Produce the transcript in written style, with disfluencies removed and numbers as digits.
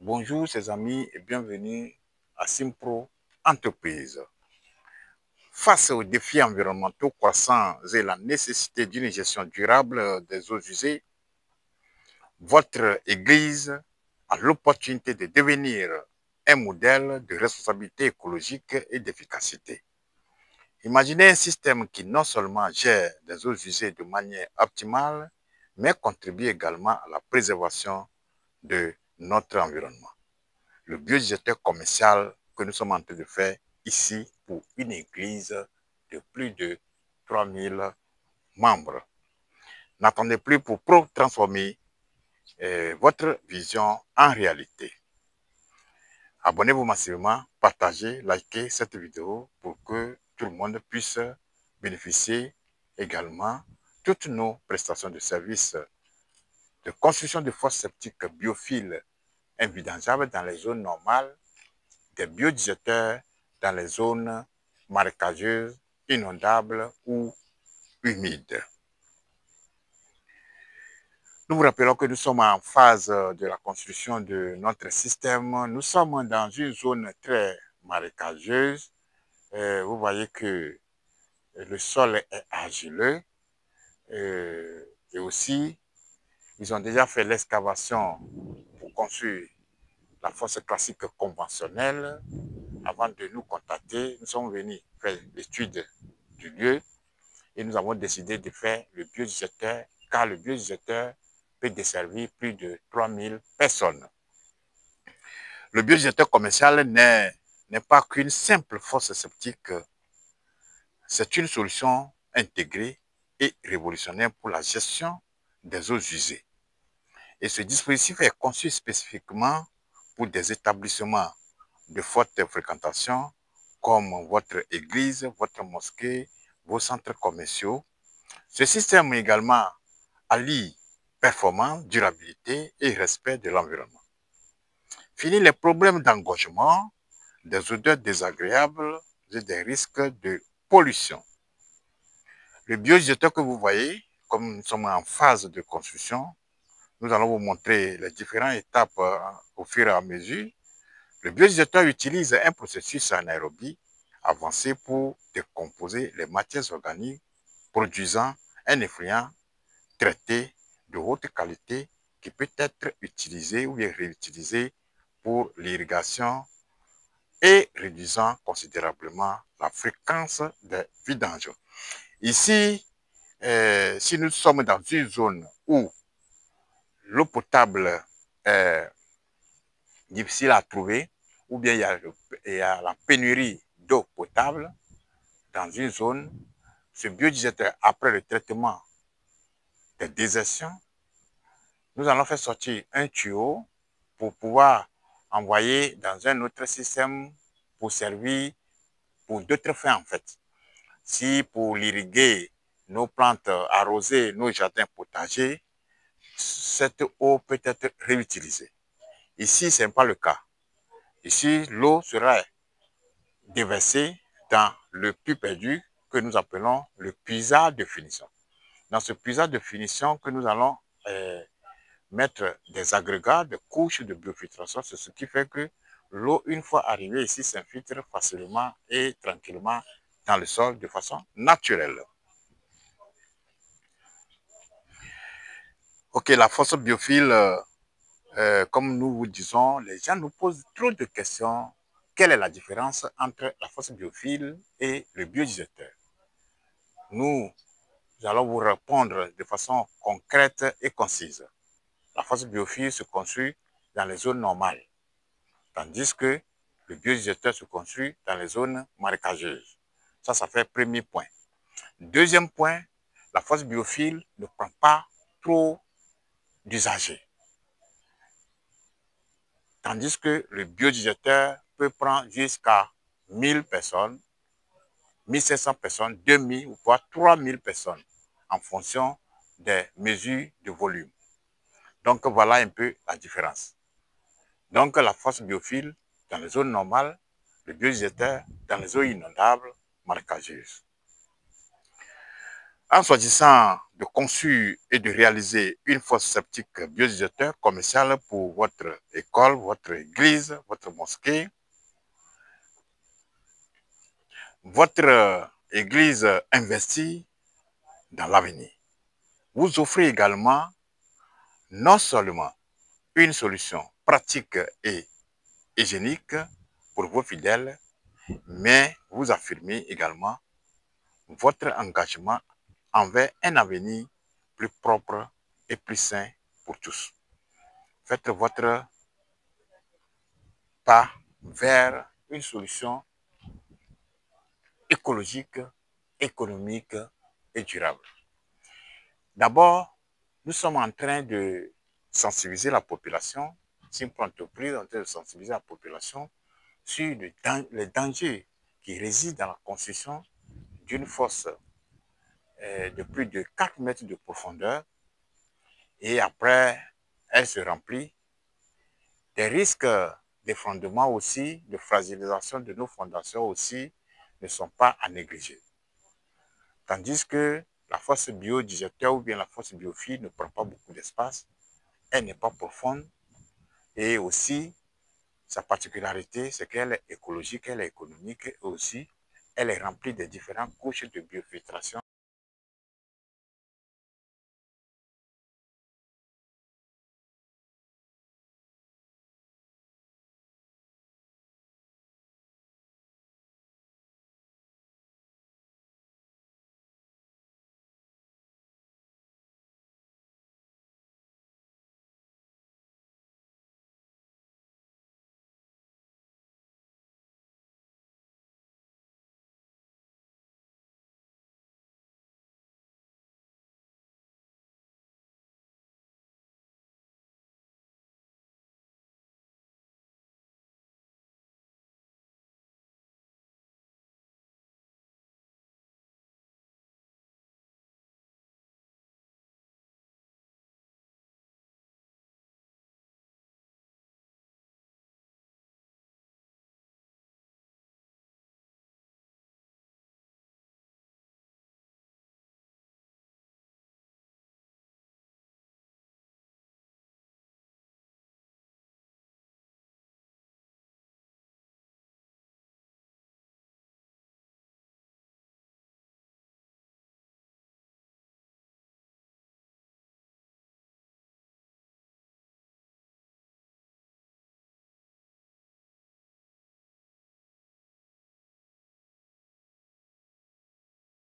Bonjour ses amis et bienvenue à Simpro Entreprise. Face aux défis environnementaux croissants et la nécessité d'une gestion durable des eaux usées, votre Église a l'opportunité de devenir un modèle de responsabilité écologique et d'efficacité. Imaginez un système qui non seulement gère des eaux usées de manière optimale, mais contribue également à la préservation de notre environnement. Le biodigesteur commercial que nous sommes en train de faire ici pour une église de plus de 3000 membres. N'attendez plus pour transformer votre vision en réalité. Abonnez-vous massivement, partagez, likez cette vidéo pour que tout le monde puisse bénéficier également toutes nos prestations de services de construction de fosses septiques biophiles invidangeables dans les zones normales, des biodigesteurs dans les zones marécageuses, inondables ou humides. Nous vous rappelons que nous sommes en phase de la construction de notre système. Nous sommes dans une zone très marécageuse. Vous voyez que le sol est argileux et aussi, ils ont déjà fait l'excavation pour construire la fosse classique conventionnelle. Avant de nous contacter, nous sommes venus faire l'étude du lieu et nous avons décidé de faire le biodigesteur car le biodigesteur peut desservir plus de 3000 personnes. Le biodigesteur commercial n'est pas qu'une simple fosse septique, c'est une solution intégrée et révolutionnaire pour la gestion des eaux usées. Et ce dispositif est conçu spécifiquement pour des établissements de forte fréquentation comme votre église, votre mosquée, vos centres commerciaux. Ce système également allie performance, durabilité et respect de l'environnement. Fini les problèmes d'engorgement, des odeurs désagréables et des risques de pollution. Le biodigesteur que vous voyez, comme nous sommes en phase de construction, nous allons vous montrer les différentes étapes au fur et à mesure. Le biodigesteur utilise un processus anaérobie avancé pour décomposer les matières organiques, produisant un effluent traité de haute qualité qui peut être utilisé ou bien réutilisé pour l'irrigation et réduisant considérablement la fréquence des vidanges. Ici, si nous sommes dans une zone où l'eau potable est difficile à trouver, ou bien il y a la pénurie d'eau potable dans une zone, ce biodigesteur, après le traitement des désertions, nous allons faire sortir un tuyau pour pouvoir envoyer dans un autre système pour servir pour d'autres fins en fait. Si pour l'irriguer nos plantes, arroser nos jardins potagers, cette eau peut être réutilisée. Ici, ce n'est pas le cas. Ici, l'eau sera déversée dans le puits perdu que nous appelons le puisard de finition. Dans ce puisard de finition que nous allons mettre des agrégats, des couches de biofiltration, c'est ce qui fait que l'eau, une fois arrivée ici, s'infiltre facilement et tranquillement dans le sol de façon naturelle. Ok, la fosse biophile, comme nous vous disons, les gens nous posent trop de questions. Quelle est la différence entre la fosse biophile et le biodigesteur? Nous allons vous répondre de façon concrète et concise. La fosse biophile se construit dans les zones normales, tandis que le biodigesteur se construit dans les zones marécageuses. Ça fait premier point. Deuxième point, la fosse biophile ne prend pas trop d'usagers, tandis que le biodigesteur peut prendre jusqu'à 1000 personnes, 1500 personnes, 2000 ou voire 3000 personnes en fonction des mesures de volume. Donc voilà un peu la différence. Donc la fosse biophile dans les zones normales, le biodigesteur dans les zones inondables, marécageuses. En choisissant de conçu et de réaliser une fosse septique biodigérateur commerciale pour votre école, votre église, votre mosquée, votre église investit dans l'avenir. Vous offrez également non seulement une solution pratique et hygiénique pour vos fidèles, mais vous affirmez également votre engagement envers un avenir plus propre et plus sain pour tous. Faites votre pas vers une solution écologique, économique et durable. D'abord, nous sommes en train de sensibiliser la population, Simpro Entreprise est en train de sensibiliser la population sur les dangers qui résident dans la construction d'une fosse de plus de 4 mètres de profondeur et après, elle se remplit. Des risques d'effondrement aussi, de fragilisation de nos fondations aussi ne sont pas à négliger. Tandis que la fosse biodigérateur ou bien la fosse biophile ne prend pas beaucoup d'espace, elle n'est pas profonde et aussi sa particularité, c'est qu'elle est écologique, elle est économique et aussi elle est remplie de différentes couches de biofiltration.